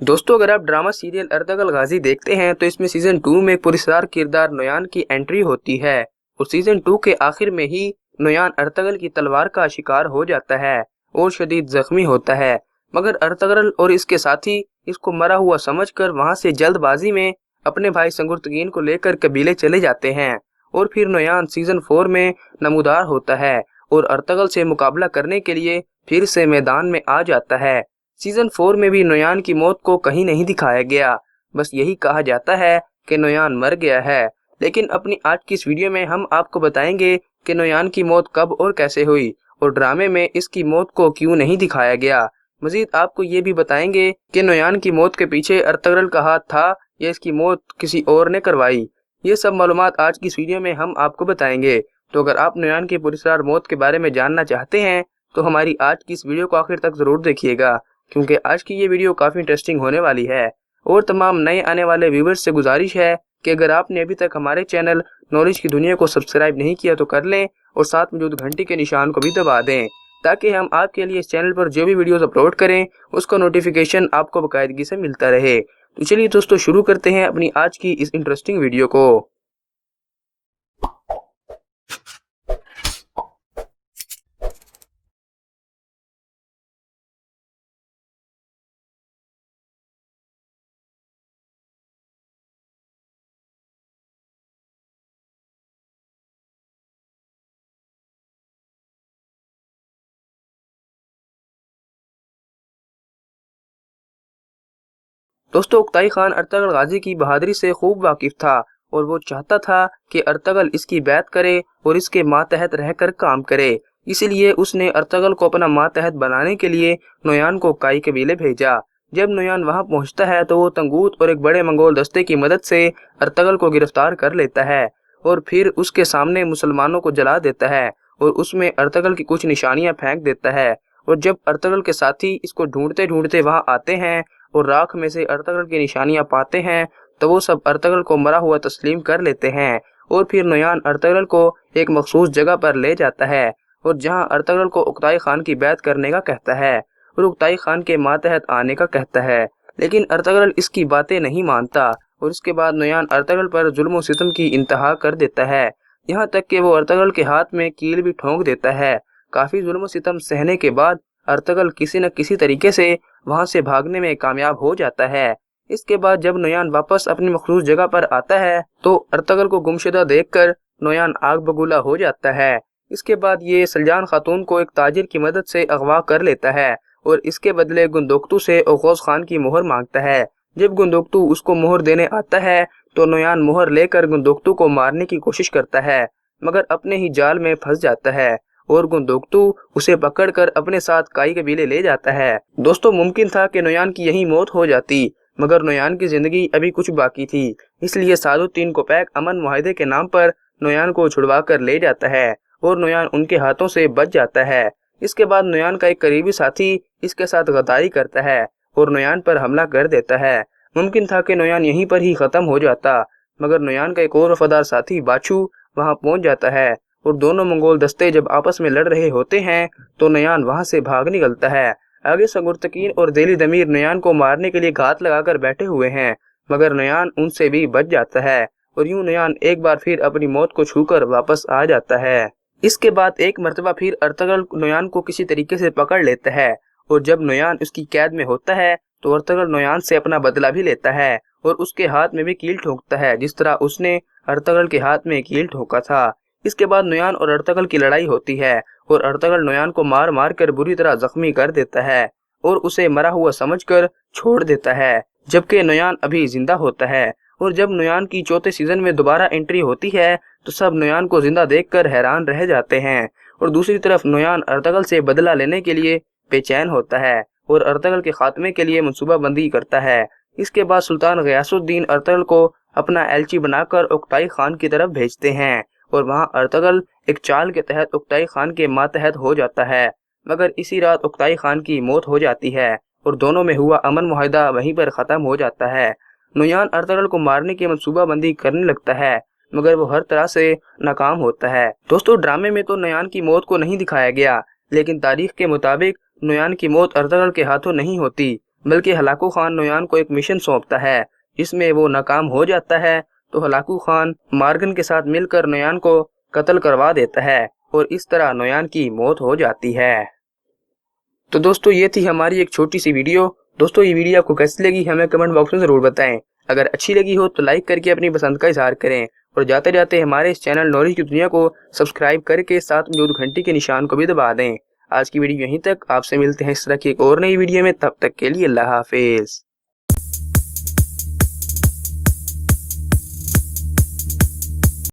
दोस्तों, अगर आप ड्रामा सीरियल अर्तगल गाजी देखते हैं तो इसमें सीजन 2 में एक पुरस्कार किरदार नोयान की एंट्री होती है और सीजन 2 के आखिर में ही नोयान अर्तगल की तलवार का शिकार हो जाता है और शदीद जख्मी होता है। मगर अर्तगल और इसके साथी इसको मरा हुआ समझकर वहां से जल्दबाजी में अपने भाई संगुर्तगीन को लेकर कबीले चले जाते हैं और फिर नोयान सीजन 4 में नमूदार होता है और अर्तगल से मुकाबला करने के लिए फिर से मैदान में आ जाता है। सीजन 4 में भी नोयान की मौत को कहीं नहीं दिखाया गया, बस यही कहा जाता है कि नोयान मर गया है। लेकिन अपनी आज की इस वीडियो में हम आपको बताएंगे कि नोयान की मौत कब और कैसे हुई और ड्रामे में इसकी मौत को क्यों नहीं दिखाया गया। मजीद आपको ये भी बताएंगे कि नोयान की मौत के पीछे अर्तगरल का हाथ था या इसकी मौत किसी और ने करवाई। ये सब मालूमात आज की इस वीडियो में हम आपको बताएंगे। तो अगर आप नोयान की पुरस्कार मौत के बारे में जानना चाहते हैं तो हमारी आज की इस वीडियो को आखिर तक जरूर देखिएगा, क्योंकि आज की ये वीडियो काफ़ी इंटरेस्टिंग होने वाली है। और तमाम नए आने वाले व्यूवर्स से गुजारिश है कि अगर आपने अभी तक हमारे चैनल नॉलेज की दुनिया को सब्सक्राइब नहीं किया तो कर लें और साथ मौजूद घंटी के निशान को भी दबा दें, ताकि हम आपके लिए इस चैनल पर जो भी वीडियोस अपलोड करें उसका नोटिफिकेशन आपको बाकायदगी से मिलता रहे। तो चलिए दोस्तों, शुरू करते हैं अपनी आज की इस इंटरेस्टिंग वीडियो को। दोस्तों, उक्ताई खान अर्तगल गाजी की बहादुरी से खूब वाकिफ था और वो चाहता था कि अर्तगल इसकी बैत करे और इसके मातहत रहकर काम करे। इसीलिए उसने अर्तगल को अपना मातहत बनाने के लिए नोयान को काई कबीले भेजा। जब नोयान वहां पहुंचता है तो वो तंगूत और एक बड़े मंगोल दस्ते की मदद से अर्तगल को गिरफ्तार कर लेता है और फिर उसके सामने मुसलमानों को जला देता है और उसमें अर्तगल की कुछ निशानियां फेंक देता है। और जब अर्तगल के साथी इसको ढूंढते ढूंढते वहां आते हैं और राख में से अर्तगल की निशानियां पाते हैं तो वो सब अर्तगल को मरा हुआ तस्लीम कर लेते हैं और फिर नोयान अर्तगल को एक मखसूस जगह पर ले जाता है और जहां अर्तगल को उक्ताई खान की बैत करने का कहता है और उक्ताई खान के मातहत आने का कहता है। लेकिन अर्तगल इसकी बातें नहीं मानता और इसके बाद नोयान अर्तगल पर जुल्म सितम की इंतहा कर देता है, यहाँ तक कि वो अर्तगल के हाथ में कील भी ठोंक देता है। काफी जुल्म सितम सहने के बाद अर्तगल किसी न किसी तरीके से वहां से भागने में कामयाब हो जाता है। इसके बाद जब नोयान वापस अपनी मखसूस जगह पर आता है तो अर्तगल को गुमशुदा देखकर नोयान आग बगूला हो जाता है। इसके बाद ये सलजान खातून को एक ताजिर की मदद से अगवा कर लेता है और इसके बदले गुंदोक्तू से ओगोज खान की मोहर मांगता है। जब गुंदोक्तू उसको मोहर देने आता है तो नोयान मोहर लेकर गुंदोक्तू को मारने की कोशिश करता है, मगर अपने ही जाल में फंस जाता है और गुंदोक्तू उसे पकड़कर अपने साथ काई कबीले ले जाता है। दोस्तों, मुमकिन था कि नोयान की यही मौत हो जाती, मगर नोयान की जिंदगी अभी कुछ बाकी थी। इसलिए सादुद्दीन कोपैक अमन मुआहदे के नाम पर नोयान को छुड़वा कर ले जाता है और नोयान उनके हाथों से बच जाता है। इसके बाद नोयान का एक करीबी साथी इसके साथ गद्दारी करता है और नोयान पर हमला कर देता है। मुमकिन था कि नोयान यहीं पर ही खत्म हो जाता, मगर नोयान का एक और वफादार साथी बाछू वहां पहुंच जाता है और दोनों मंगोल दस्ते जब आपस में लड़ रहे होते हैं तो नोयान वहां से भाग निकलता है। आगे संगुर्तकीन और देली दमीर नोयान को मारने के लिए घात लगाकर बैठे हुए हैं, मगर नोयान उनसे भी बच जाता है और यूं नोयान एक बार फिर अपनी मौत को छूकर वापस आ जाता है। इसके बाद एक मर्तबा फिर अर्तगल नोयान को किसी तरीके से पकड़ लेता है और जब नोयान उसकी कैद में होता है तो अर्तगल नोयान से अपना बदला भी लेता है और उसके हाथ में भी कील ठोकता है, जिस तरह उसने अर्तगल के हाथ में कील ठोका था। इसके बाद नोयान और अर्तगल की लड़ाई होती है और अर्तगल नोयान को मार मार कर बुरी तरह जख्मी कर देता है और उसे मरा हुआ समझकर छोड़ देता है, जबकि नोयान अभी जिंदा होता है। और जब नोयान की चौथे सीजन में दोबारा एंट्री होती है तो सब नोयान को जिंदा देखकर हैरान रह जाते हैं और दूसरी तरफ नोयान अर्तगल से बदला लेने के लिए बेचैन होता है और अर्तगल के खात्मे के लिए मनसूबाबंदी करता है। इसके बाद सुल्तान गयासुद्दीन अर्तगल को अपना एलची बनाकर उक्ताई खान की तरफ भेजते हैं और वहां अर्तगल एक चाल के तहत उक्ताई खान के मातहत हो जाता है, मगर इसी रात उक्ताई खान की मौत हो जाती है और दोनों में हुआ अमन मुआहदा वहीं पर खत्म हो जाता है। नोयान अर्तगल को मारने की मनसूबाबंदी करने लगता है, मगर वो हर तरह से नाकाम होता है। दोस्तों, ड्रामे में तो नोयान की मौत को नहीं दिखाया गया, लेकिन तारीख के मुताबिक नोयान की मौत अर्तगल के हाथों नहीं होती, बल्कि हलाकू खान नोयान को एक मिशन सौंपता है जिसमें वो नाकाम हो जाता है। तो हलाकू खान मार्गन के साथ मिलकर नोयान को कत्ल करवा देता है और इस तरह नोयान की मौत हो जाती है। तो दोस्तों ये थी हमारी एक छोटी सी वीडियो। दोस्तों ये वीडियो आपको कैसी लगी हमें कमेंट बॉक्स में ज़रूर बताएं। अगर अच्छी लगी हो तो लाइक करके अपनी पसंद का इजहार करें और जाते जाते हमारे इस चैनल नॉलेज की दुनिया को सब्सक्राइब करके साथ में मौजूद घंटी के निशान को भी दबा दें। आज की वीडियो यहीं तक। आपसे मिलते हैं इस तरह की एक और नई वीडियो में। तब तक के लिए अल्लाह हाफिज़।